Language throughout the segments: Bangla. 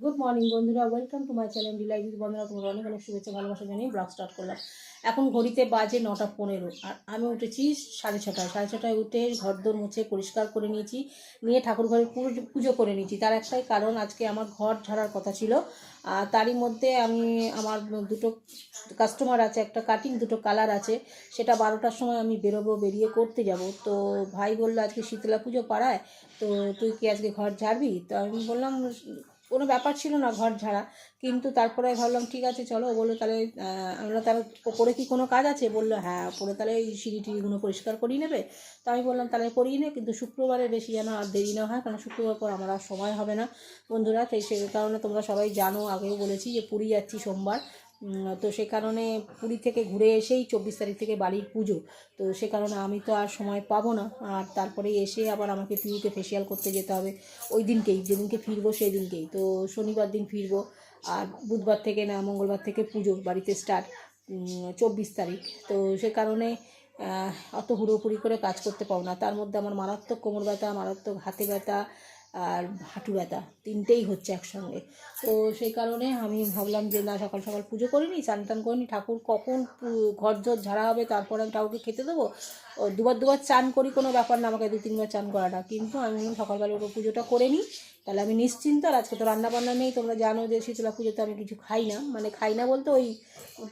গুড মর্নিং বন্ধুরা, welcome to my channel delight বন্ধুরা। তোমরা অনেক অনেক শুভেচ্ছা ভালোবাসা জানিয়ে ব্লগ স্টার্ট করলাম। এখন ঘড়িতে বাজে 9:15 আর আমি উঠেছি 6:30টায়। 6:30টায় উঠে ঘরদোর মুছে পরিষ্কার করে নিয়েছি, নিয়ে ঠাকুর ঘরে পুজো করে নিয়েছি। তার একটাই কারণ, আজকে আমার ঘর ঝাড়ার কথা ছিল। তারই মধ্যে আমার দুটো কাস্টমার আছে, একটা কাটিং, দুটো কালার আছে। সেটা 12টার সময় আমি বেরিয়ে করতে যাব। তো ভাই বললো আজকে শীতলা পুজো পাড়ায়, তো তুই কি আজকে ঘর ঝাড়বি? তো আমি বললাম কোনো ব্যাপার ছিল না ঘর ঝাড়া, কিন্তু তারপরে ভাবলাম ঠিক আছে চলো। বললো তাহলে আমরা তাহলে ওপরে কি কোনো কাজ আছে? বললো হ্যাঁ, ওপরে তাহলে এই সিঁড়ি টিড়িগুলো পরিষ্কার করিয়ে নেবে। তো আমি বললাম তাহলে করিয়ে নে, কিন্তু শুক্রবারে বেশি যেন আর দেরি না হয়, কারণ শুক্রবার পর আমার আর সময় হবে না বন্ধুরা। তাই সে কারণে তোমরা সবাই জানো, আগেও বলেছি যে পুরী যাচ্ছি সোমবার। তো সে কারণে পুরী থেকে ঘুরে এসেই 24 তারিখ থেকে বাড়ির পুজো। তো সে কারণে আমি তো আর সময় পাবো না। আর তারপরে এসে আবার আমাকে পিউকে ফেসিয়াল করতে যেতে হবে ওই দিনকেই, যেদিনকে ফিরবো সেই দিনকেই। তো শনিবার দিন ফিরবো, আর বুধবার থেকে না মঙ্গলবার থেকে পুজো বাড়িতে স্টার্ট, 24 তারিখ। তো সে কারণে অত হুড়োহুড়ি করে কাজ করতে পারবো না। তার মধ্যে আমার মারাত্মক কোমর ব্যথা, মারাত্মক হাতে ব্যথা আর হাঁটু ব্যথা, তিনটেই হচ্ছে একসঙ্গে। তো সেই কারণে আমি ভাবলাম যে না, সকাল সকাল পুজো করিনি, স্নান টান করিনি, ঠাকুর কখন ঘর জোর ঝাড়া হবে তারপরে আমি ঠাকুরকে খেতে দেবো। দুবার চান করি, কোনো ব্যাপার না আমাকে 2-3বার চান করাটা, কিন্তু আমি সকালবেলা ওটা পুজোটা করে নিই, তাহলে আমি নিশ্চিন্ত। আর আজকে তো রান্নাবান্না নেই, তোমরা জানো যে শীতলা পুজোতে আমি কিছু খাই না, মানে খাই না বলতে ওই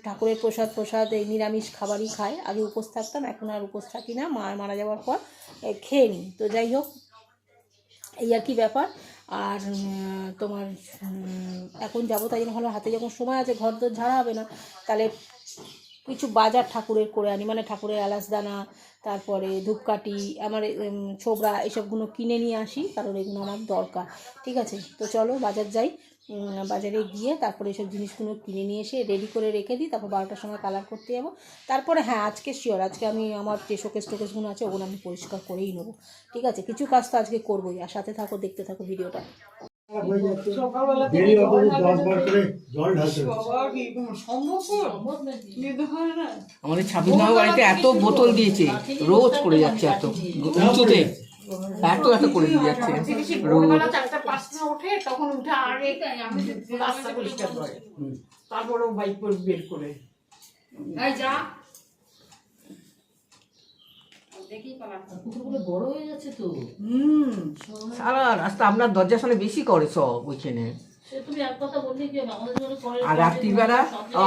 ঠাকুরের প্রসাদ এই নিরামিষ খাবারই খাই। আগে উপোস থাকতাম, এখন আর উপোস থাকি না, মা মারা যাওয়ার পর খেয়ে নিই। তো যাই হোক, এই আর কি ব্যাপার। আর তোমার এখন যাবো, তাই জন্য ভালো হাতে যখন সময় আছে, ঘর তো ঝাড়া হবে না, তাহলে কিছু বাজার ঠাকুরের করে আনি, মানে ঠাকুরের আলাসদানা, তারপরে ধূপকাঠি, আমার ছোবড়া, এসবগুলো কিনে নিয়ে আসি, কারণ এগুলো আমার দরকার। ঠিক আছে, তো চলো বাজার যাই। বাজারে গিয়ে তারপরে এসব জিনিসগুলো কিনে নিয়ে এসে রেডি করে রেখে দিই, তারপর 12টার সময় কালার করতে যাবো। তারপরে হ্যাঁ, আজকে শিওর, আজকে আমি আমার যে শোকেসগুলো আছে ওগুলো আমি পরিষ্কার করেই নেবো। ঠিক আছে, কিছু কাজ তো আজকে করবোই। আর সাথে থাকো, দেখতে থাকো ভিডিওটা। আমাদের 26 নম্বর বাড়িতে এত বোতল দিয়েছে, রোজ করে যাচ্ছে, এত উঁচুতে এত এত করে দিয়ে যাচ্ছে রোজ। তখন উঠে আগে আমি রাস্তা পরিষ্কার করে, তারপরে বাইক বের করে যা সারা রাস্তা আপনার দরজার সামনে বেশি করে সব ওইখানে। আর রাত্রিবেলা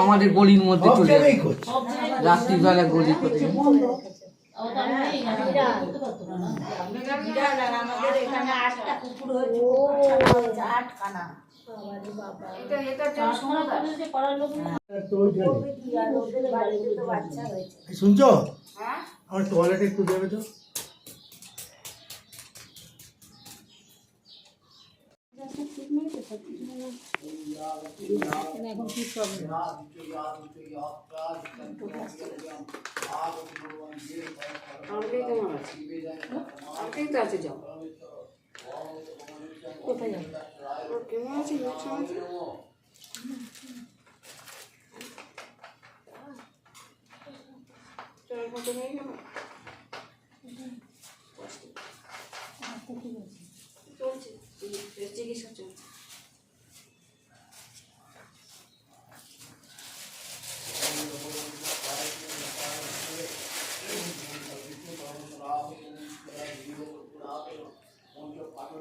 আমাদের গলির মধ্যে চলে যাবে, রাত্রিবেলা গলি করে। আমাদের এখানে 8টা কুকুর হয়েছে, 8খানা। শুনছো? আমার টয়লেটে একটু দেবে তো। এখন কি প্রবলেম? যাও কোথায় যাবো? কেমন আছে চলছে, চিকিৎসা চলছে।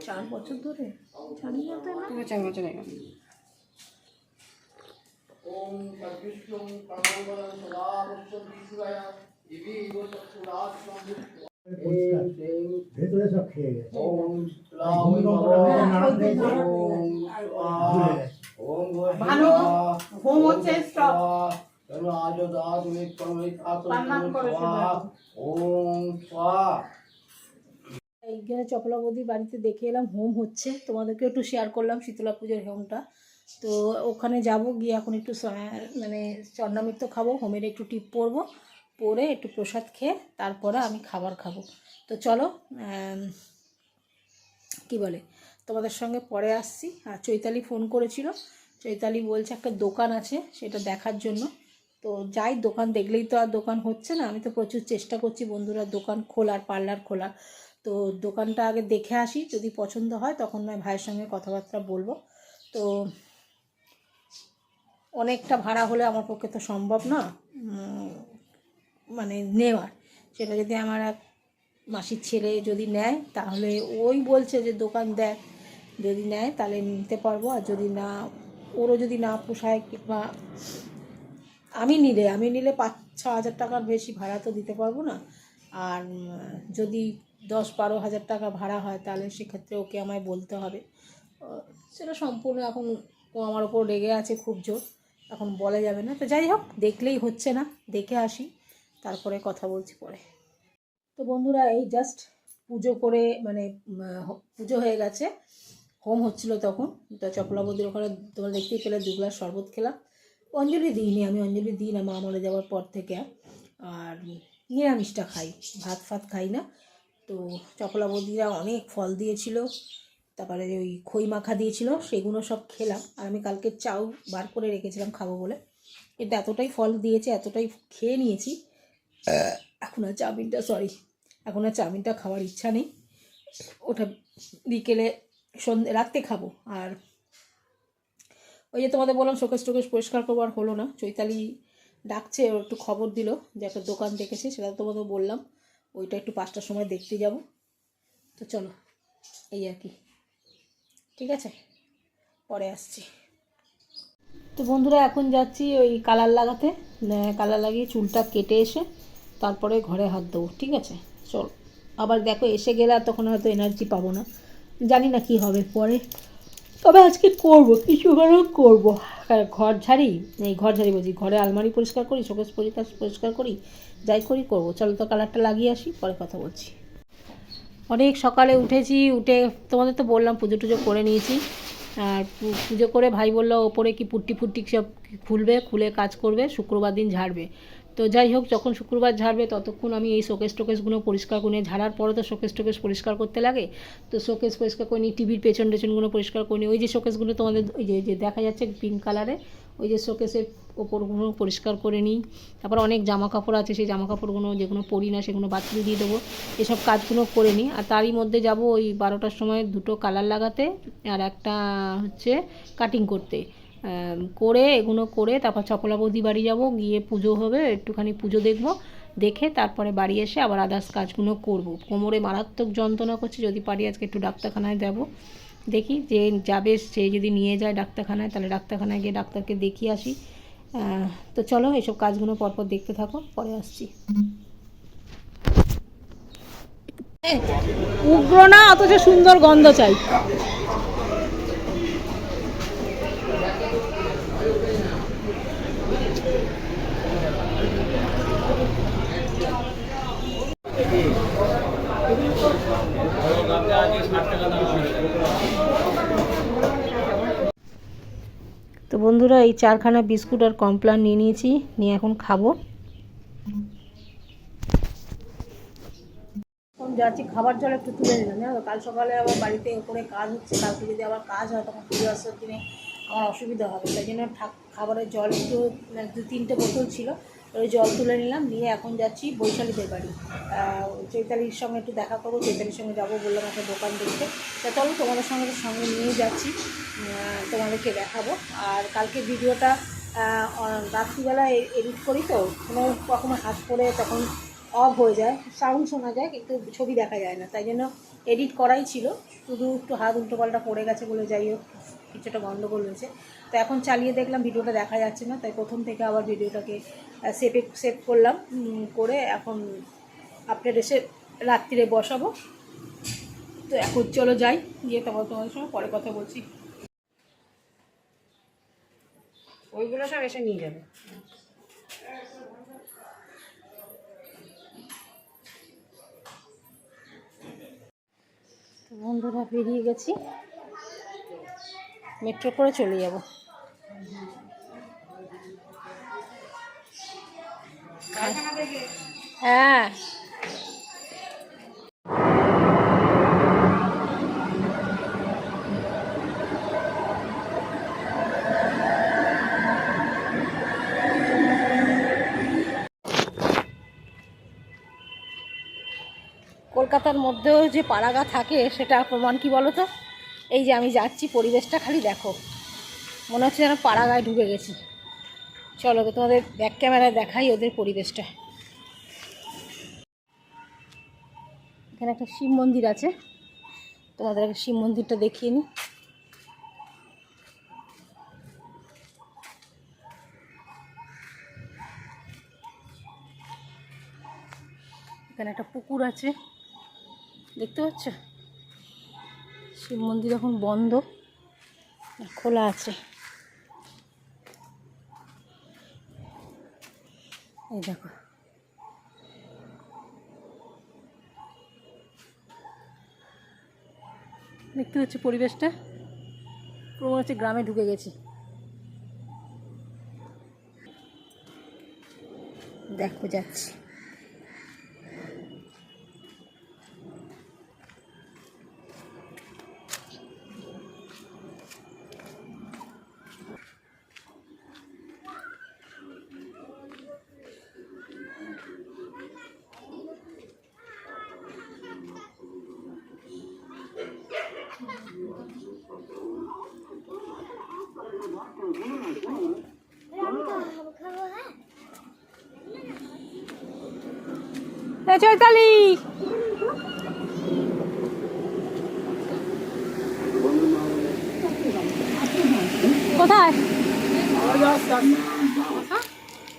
চার বছর ধরে জানি না তো, না 4 বছর হয়ে গেল। ভেতরে সব খেয়ে গেছে। ভালো হোম হচ্ছে স্টপ। এইখানে চপলাবতী বাড়িতে দেখে এলাম হোম হচ্ছে, তোমাদেরকে একটু শেয়ার করলাম শীতলা পুজোর হোমটা। তো ওখানে যাব, গিয়ে এখন একটু মানে চন্ডামৃত খাবো, হোমের একটু টিপ পরবো, পরে একটু প্রসাদ খেয়ে তারপরে আমি খাবার খাবো। তো চলো, কি বলে, তোমাদের সঙ্গে পরে আসছি। আর চৈতালি ফোন করেছিল, চৈতালি বলছে একটা দোকান আছে সেটা দেখার জন্য। তো যাই, দোকান দেখলেই তো আর দোকান হচ্ছে না। আমি তো প্রচুর চেষ্টা করছি বন্ধুরা দোকান খোলার, পার্লার খোলার। তো দোকানটা আগে দেখে আসি, যদি পছন্দ হয় তখন নয় ভাইয়ের সঙ্গে কথাবার্তা বলবো। তো অনেকটা ভাড়া হলে আমার পক্ষে তো সম্ভব না মানে নেওয়ার। সেটা যদি আমার এক মাসির ছেলে যদি নেয় তাহলে ওই বলছে যে দোকান দেখ, যদি নেয় তাহলে নিতে পারবো, আর যদি না, ওরও যদি না পোষায় কিংবা আমি নিলে 5-6 হাজার টাকার বেশি ভাড়া তো দিতে পারবো না। আর যদি 10-12 হাজার টাকা ভাড়া হয় তাহলে সেক্ষেত্রে ওকে আমায় বলতে হবে। সেটা সম্পূর্ণ এখন ও আমার ওপর রেগে আছে খুব জোর, এখন বলা যাবে না। তো যাই হোক, দেখলেই হচ্ছে না, দেখে আসি, তারপরে কথা বলছি পরে। তো বন্ধুরা, এই জাস্ট পুজো করে মানে পুজো হয়ে গেছে, হোম হচ্ছিল তখন। তো চপলাবদির ওখানে তোমরা দেখতেই পেলে 2 গ্লাস শরবত খেলাম। অঞ্জলি দিইনি, আমি অঞ্জলি দিই না মা মরে যাওয়ার পর থেকে। আর নিরামিষটা খাই, ভাত ফাত খাই না। তো চপলাবদিরা অনেক ফল দিয়েছিল, তারপরে ওই খই মাখা দিয়েছিল, সেগুলো সব খেলাম। আর আমি কালকে চাউ বার করে রেখেছিলাম খাবো বলে, কিন্তু এতটাই ফল দিয়েছে, এতটাই খেয়ে নিয়েছি, এখন আর চাউমিনটা খাওয়ার ইচ্ছা নেই। ওটা বিকেলে রাত্রে খাবো। আর ওই যে তোমাদের বললাম শোকেস টোকেস পরিষ্কার করবো, আর হলো না। চৈতালি ডাকছে, ও একটু খবর দিল যে একটা দোকান দেখেছে, সেটা তোমাদের বললাম, ওইটা একটু 5টার সময় দেখতে যাব। তো চলো, এই আর কি, ঠিক আছে, পরে আসছি। তো বন্ধুরা, এখন যাচ্ছি ওই কালার লাগাতে, কালার লাগিয়ে চুলটা কেটে এসে তারপরে ঘরে হাত দেবো, ঠিক আছে। চলো, আবার দেখো এসে গেলে আর তখন হয়তো এনার্জি পাবো না, জানি না কি হবে পরে। তবে আজকে করবো, কিছু হলেও করবো। ঘর ঝাড়ি বলছি, ঘরে আলমারি পরিষ্কার করি, শোকেস পরিষ্কার করি, যাই করি করবো। চলো তো কালারটা লাগিয়ে আসি, পরে কথা বলছি। অনেক সকালে উঠে তোমাদের তো বললাম পুজো টুজো করে নিয়েছি। আর পুজো করে ভাই বললো ওপরে কি পুট্টি সব খুলে কাজ করবে, শুক্রবার দিন ঝাড়বে। তো যাই হোক, যখন শুক্রবার ঝাড়বে ততক্ষণ আমি এই শোকেস টোকেসগুলো পরিষ্কার করে নিই। ঝাড়ার পরে তো শোকেস টোকেস পরিষ্কার করতে লাগে, তো শোকেস পরিষ্কার করে নিই, টিভির পেছনগুলো পরিষ্কার করে নিই। ওই যে শোকেসগুলো তোমাদের ওই যে দেখা যাচ্ছে পিঙ্ক কালারে, ওই যে শোকেসের ওপরগুলো পরিষ্কার করে নিই। তারপর অনেক জামা কাপড় আছে, সেই জামা কাপড়গুলো যেগুলো পরি না সেগুলো বাথরুমে দিয়ে দেবো, এসব কাজগুলো করে নিই। আর তারই মধ্যে যাব ওই 12টার সময় 2টো কালার লাগাতে, আর একটা হচ্ছে কাটিং করতে। এগুলো করে তারপর চপলাবদি বাড়ি যাব, গিয়ে পুজো হবে, একটুখানি পুজো দেখে তারপরে বাড়ি এসে আবার আদার্স কাজগুলো করব। কোমরে মারাত্মক যন্ত্রণা করছে, যদি পারি আজকে একটু ডাক্তারখানায় যাব, দেখি যে যাবে সে যদি নিয়ে যায় ডাক্তারখানায়, তাহলে ডাক্তারখানায় গিয়ে ডাক্তারকে দেখিয়ে আসি। তো চলো, এইসব কাজগুলো পরপর দেখতে থাকো, পরে আসছি। উগ্র না, অথচ সুন্দর গন্ধ চাই। তো বন্ধুরা, এই 4খানা বিস্কুট আর কমপ্লান নিয়ে নিয়েছি, নিয়ে এখন খাবো। এখন যাচ্ছি খাবার জল একটু তুলে নিলাম, জানো, কাল সকালে আবার বাড়িতে ওপরে কাজ হচ্ছে, কালকে যদি আবার কাজ হয় তখন পুজো আসার দিনে আমার অসুবিধা হবে, তাই জন্য খাবারের জল একটু 2-3টে বোতল ছিল, ওই জল তুলে নিলাম, নিয়ে এখন যাচ্ছি বৈশালীদের বাড়ি। চৈতালির সঙ্গে একটু দেখা করবো, চৈতালির সঙ্গে যাবো বললাম একটা দোকান দেখতে। তা চলো, তোমাদের সঙ্গে নিয়ে যাচ্ছি, তোমাদেরকে দেখাবো। আর কালকে ভিডিওটা রাত্রিবেলা এডিট করি, তো কখনো হাত পড়ে তখন অফ হয়ে যায়, সাউন্ড শোনা যায় কিন্তু ছবি দেখা যায় না, তাই জন্য এডিট করাই ছিল, শুধু একটু হাত উল্টোপাল্টা পড়ে গেছে বলে, যাই হোক কিছুটা গন্ডগোল হয়েছে। তো এখন চালিয়ে দেখলাম ভিডিওটা দেখা যাচ্ছে না, তাই প্রথম থেকে আবার ভিডিওটাকে সেভ করলাম, করে এখন আপডেট এসে রাত্রিরে বসাবো। তো এখন চলো যাই, গিয়ে তোমাদের সঙ্গে পরে কথা বলছি। ওইগুলো সব এসে নিয়ে যাবে। বন্ধুরা, বেরিয়ে গেছি, মেট্রো করে চলে যাব। হ্যাঁ, কলকাতার মধ্যেও যে পাড়াগা থাকে সেটা প্রমাণ কি বলো তো, এই যে আমি যাচ্ছি, পরিবেশটা খালি দেখো, মনে হচ্ছে যেন পাড়া গায়ে ঢুকে গেছি। চলো তোমাদের ব্যাক ক্যামেরায় দেখাই ওদের পরিবেশটা। এখানে একটা শিব মন্দির আছে, তোমাদের আগে শিব মন্দিরটা দেখিয়ে নিই। এখানে একটা পুকুর আছে, দেখতে পাচ্ছ? শিব মন্দির এখন বন্ধ, খোলা আছে। এই দেখো, দেখতে পাচ্ছ পরিবেশটা? পুরো মনে হচ্ছে গ্রামে ঢুকে গেছি। দেখো যাচ্ছি। চৈতালি, কোথায়?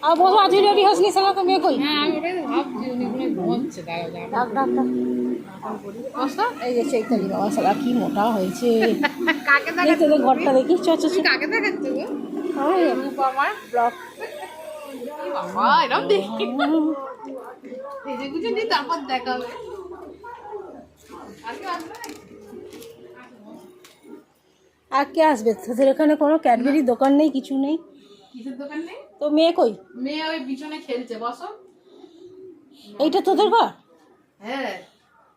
আর বসো, আজ রেডি হসনি সালা তো মেয়ে কই? ডাক ডাক ডাক। এই যে চৈতালি, বাবা সালা কি মোটা হয়েছে। এই তোদের ঘরটা দেখি, চ চ চ। কাকে দেখাচ্ছে গো? আমার ব্লগ বাবা এরকম দেখি ভেজে গুজে নিয়ে তারপর দেখা হবে। আর কে আসবে? তোদের এখানে কোনো ক্যাডবেরির দোকান নেই, কিছু নেই? কিসের দোকান নেই? তো মেয়ে কই? মেয়ে ওই পিছনে খেলছে, বসো। এইটা তোদের ঘর? হ্যাঁ,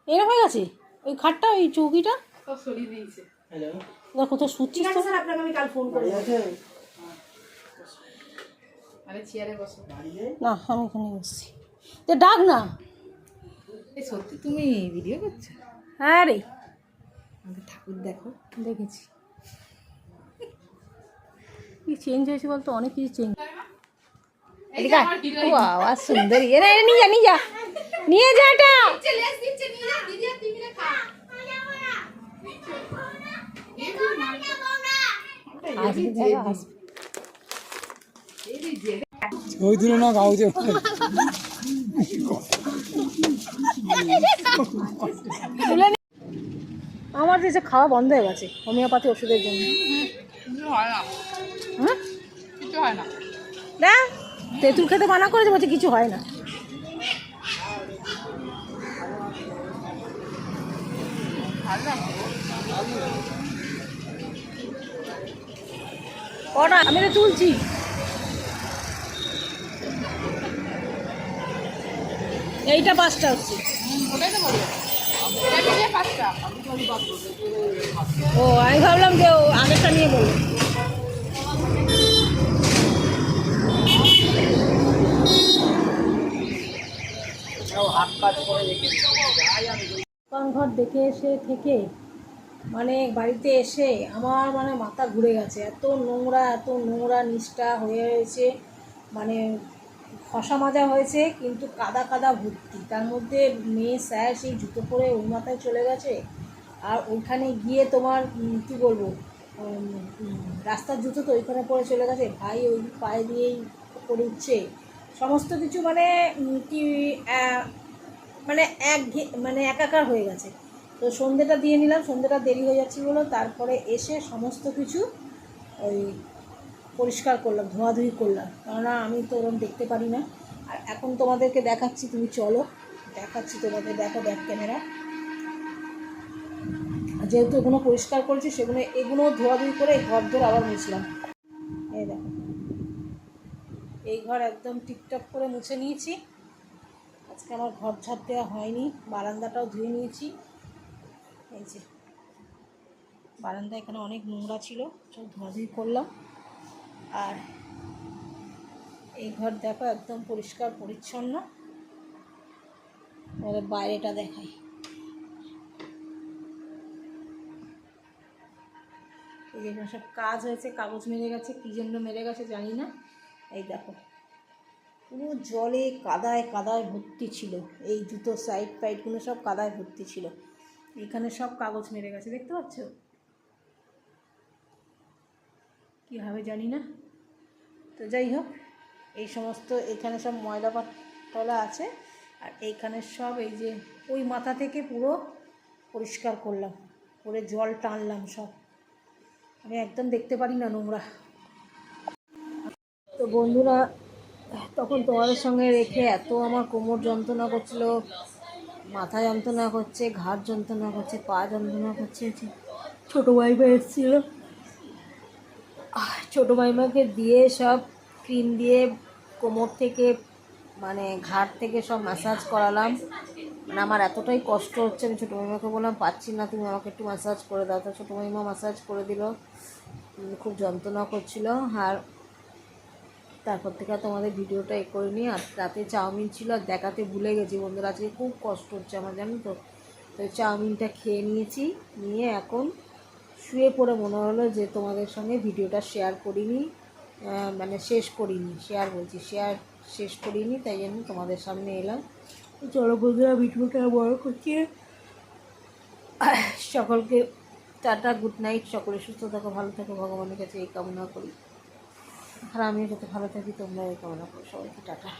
এরকম হয়ে গেছে ওই খাটটা, ওই চৌকিটা? সব সরিয়ে দিয়েছে। দেখো তো শুচ্ছিস তো। আপনাকে আমি কাল ফোন করবো। আরে চেয়ারে বসো। না, আমি এখানে বসছি। তো ডাক না। এই সত্যি তুমি ভিডিও করছো? হ্যাঁ রে, আমাদের ঠাকুর দেখো। দেখেছি। কি চেঞ্জ হয়েছে বলতো, অনেক কিছু চেঞ্জ। এই যে আমার heroine। বাবা সুন্দরী, এরা নিয়ে যা নিয়ে যা নিয়ে যা এটা। লেস দিচ্ছে, নিয়ে যা, দিদি আর তুই মিলে খা। আসবে দেখো, আসবে। ওই দিল না গাউজে। আমার দেশে খাওয়া বন্ধ হয়ে গেছে হোমিওপ্যাথি ওষুধের জন্য। কিছু হয় না, হ্যাঁ কিছু হয় না। না, তেঁতুল খেতে মানা করেছে, বলছে কিছু হয় না। কটা আমি তো তুলছি। এইটা 5টা হচ্ছে। ওটাই তো বলবো, এটা নিয়ে 5টা। ও, আমি ভাবলাম যে ও আগেরটা নিয়ে বলবো। দোকান ঘর দেখে এসে থেকে মানে বাড়িতে এসে আমার মানে মাথা ঘুরে গেছে। এত নোংরা নিষ্ঠা হয়ে হয়েছে, মানে খসা মাজা হয়েছে কিন্তু কাদা কাদা ভর্তি। তার মধ্যে মেয়ে স্যার সেই জুতো পরে ওই মাথায় চলে গেছে। আর ওইখানে গিয়ে তোমার কী বলবো, রাস্তার জুতো তো ওইখানে পরে চলে গেছে, ভাই ওই পায়ে দিয়েই করে উঠছে সমস্ত কিছু। মানে কি মানে মানে একাকার হয়ে গেছে। তো সন্ধ্যেটা দিয়ে নিলাম, সন্ধ্যেটা দেরি হয়ে যাচ্ছে বলো, তারপরে এসে সমস্ত কিছু ওই পরিষ্কার করলাম, ধোয়াধুয়ি করলাম, কেননা আমি তো ওরকম দেখতে পারি না। আর এখন তোমাদেরকে দেখাচ্ছি, তুমি চলো দেখাচ্ছি তোমাদের, দেখো ব্যাক ক্যামেরা। যেহেতু এগুলো পরিষ্কার করেছি, এগুলো ধোয়াধুয়ি করে এই ঘর ধরে আবার মুছলাম। এই দেখো, এই ঘর একদম টিপটপ করে মুছে নিয়েছি। আজকে আমার ঘর ঝাড় দেওয়া হয়নি, বারান্দাটাও ধুয়ে নিয়েছি। এই যে বারান্দা, এখানে অনেক নোংরা ছিল, সব ধোয়াধুয়ি করলাম। আর এই ঘর দেখো একদম পরিষ্কার পরিচ্ছন্ন। আমাদের বাইরেটা দেখাই, এই যে এখানে সব কাজ হয়েছে, কাগজ মেরে গেছে, কী জন্য মেরে গেছে জানি না। এই দেখো পুরো জলে কাদায় কাদায় ভর্তি ছিল, এই জুতো সাইড ফাইডগুলো সব কাদায় ভর্তি ছিল। এখানে সব কাগজ মেরে গেছে, দেখতে পাচ্ছ কীভাবে জানি না। তো যাই হোক, এই সমস্ত এখানে সব ময়লা টয়লা আছে, আর এইখানে সব এই যে ওই মাথা থেকে পুরো পরিষ্কার করলাম, করে জল টানলাম সব। আমি একদম দেখতে পারি না নোংরা। তো বন্ধুরা, তখন তোমাদের সঙ্গে রেখে এত আমার কোমর যন্ত্রণা করছিল, মাথা যন্ত্রণা করছে, ঘাড় যন্ত্রণা করছে, পা যন্ত্রণা করছে। ছোটো মাইমা এসেছিলো, ছোটো মাইমাকে দিয়ে সব ক্রিম দিয়ে কোমর থেকে মানে ঘাড় থেকে সব ম্যাসাজ করালাম। মানে আমার এতটাই কষ্ট হচ্ছে, আমি ছোটো মাইমাকে বললাম পাচ্ছি না, তুমি আমাকে একটু ম্যাসাজ করে দাও। তো ছোটো মাইমা ম্যাসাজ করে দিল, খুব যন্ত্রণা করছিল। আর তারপর থেকে তোমাদের ভিডিওটা করিনি। আর রাতে চাউমিন ছিল, আর দেখাতে ভুলে গেছি বন্ধুরা, আজকে খুব কষ্ট হচ্ছে আমার, জানো তো। তো চাউমিনটা খেয়ে নিয়েছি, নিয়ে এখন শুয়ে পড়ে মনে হলো যে তোমাদের সঙ্গে ভিডিওটা শেয়ার করিনি, মানে শেষ করিনি, তাই জন্য তোমাদের সামনে এলাম। চলো বন্ধুরা, ভিডিওটা বড় করছি। সকলকে টাটা, গুড নাইট। সকলে সুস্থ থাকো, ভালো থাকো, ভগবানের কাছে এই কামনা করি। আর আমিও যাতে ভালো থাকি, তোমরা এই কামনা করো। সবাইকে টাটা।